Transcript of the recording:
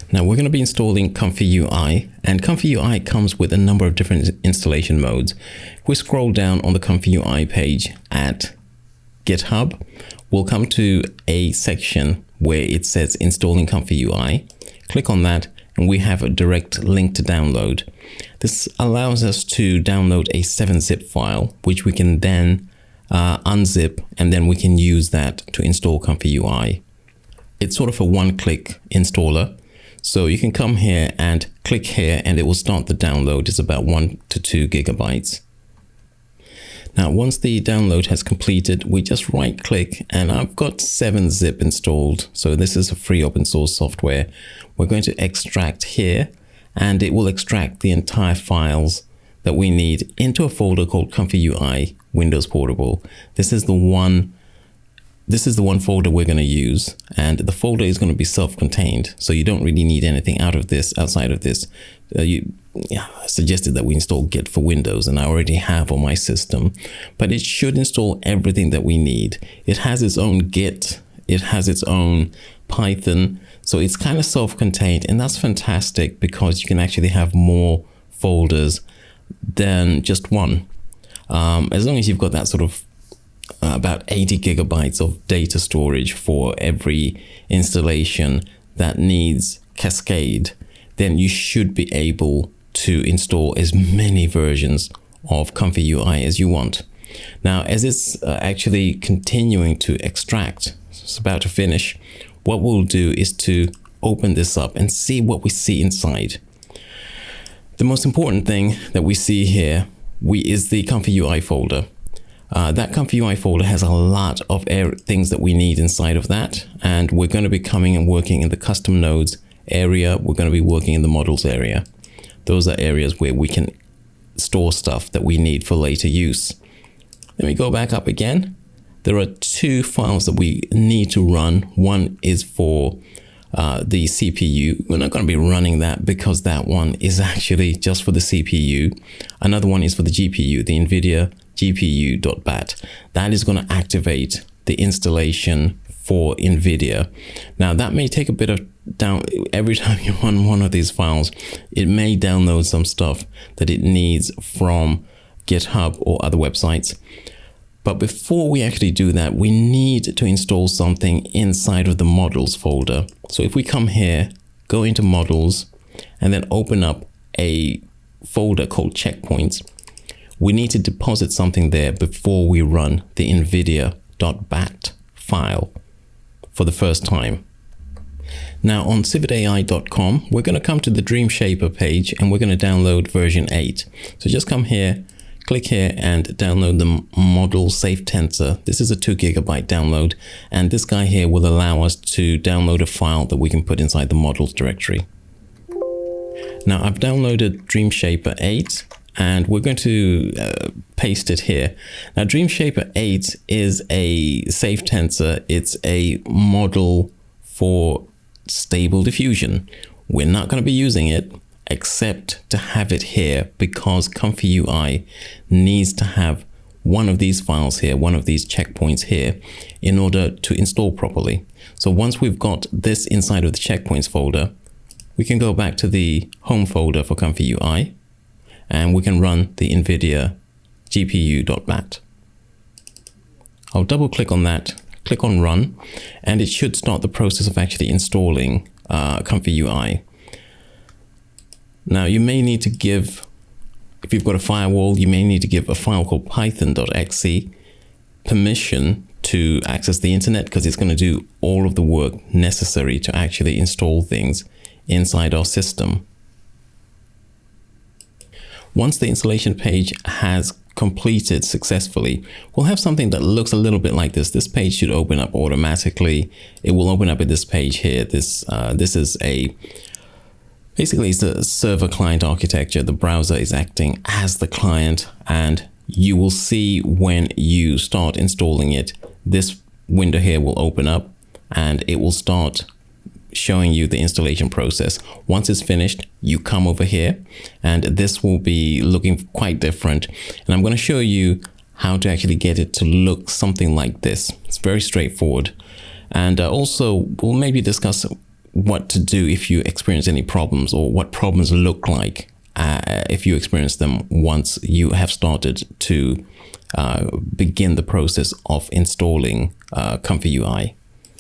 Now we're going to be installing ComfyUI, and ComfyUI comes with a number of different installation modes. If we scroll down on the ComfyUI page at GitHub, we'll come to a section where it says installing ComfyUI. Click on that and we have a direct link to download. This allows us to download a 7-zip file, which we can then unzip, and then we can use that to install ComfyUI. It's sort of a one-click installer. So you can come here and click here and it will start the download. It's about 1 to 2 gigabytes. Now, once the download has completed, we just right click, and I've got 7-zip installed. So this is a free open source software. We're going to extract here, and it will extract the entire files that we need into a folder called ComfyUI Windows Portable. This is the one folder we're going to use, and the folder is going to be self-contained, so you don't really need anything outside of this. I suggested that we install Git for Windows, and I already have on my system, but it should install everything that we need. It has its own Git, it has its own Python, so it's kind of self-contained, and that's fantastic because you can actually have more folders than just one. As long as you've got that sort of about 80 gigabytes of data storage for every installation that needs Cascade, then you should be able to install as many versions of ComfyUI as you want. Now, as it's actually continuing to extract, it's about to finish, what we'll do is to open this up and see what we see inside. The most important thing that we see here is the ComfyUI folder. That ComfyUI folder has a lot of things that we need inside of that, and we're going to be coming and working in the custom nodes area. We're going to be working in the models area. Those are areas where we can store stuff that we need for later use. Let me go back up again. There are 2 files that we need to run. One is for the CPU. We're not going to be running that because that one is actually just for the CPU. Another one is for the GPU, the NVIDIA GPU.bat. That is going to activate the installation for NVIDIA. Now that may take a bit of every time you run one of these files, it may download some stuff that it needs from GitHub or other websites. But before we actually do that, we need to install something inside of the models folder. So if we come here, go into models, and then open up a folder called checkpoints, we need to deposit something there before we run the NVIDIA.bat file for the first time. Now on civitai.com, we're going to come to the DreamShaper page and we're going to download version 8. So just come here, click here and download the model safe tensor. This is a 2 gigabyte download, and this guy here will allow us to download a file that we can put inside the models directory. Now I've downloaded DreamShaper 8. And we're going to paste it here. Now, DreamShaper 8 is a safe tensor. It's a model for Stable Diffusion. We're not going to be using it except to have it here because ComfyUI needs to have one of these files here, one of these checkpoints here, in order to install properly. So once we've got this inside of the checkpoints folder, we can go back to the home folder for ComfyUI, and we can run the NVIDIA GPU.bat. I'll double click on that, click on run, and it should start the process of actually installing ComfyUI. Now you may need to give, if you've got a firewall, you may need to give a file called python.exe permission to access the internet, because it's going to do all of the work necessary to actually install things inside our system. Once the installation page has completed successfully, we'll have something that looks a little bit like this. This page should open up automatically. It will open up at this page here. This is basically it's a server client architecture. The browser is acting as the client, and you will see when you start installing it, this window here will open up and it will start showing you the installation process. Once it's finished, you come over here and this will be looking quite different. And I'm going to show you how to actually get it to look something like this. It's very straightforward. And also we'll maybe discuss what to do if you experience any problems, or what problems look like if you experience them once you have started to begin the process of installing ComfyUI.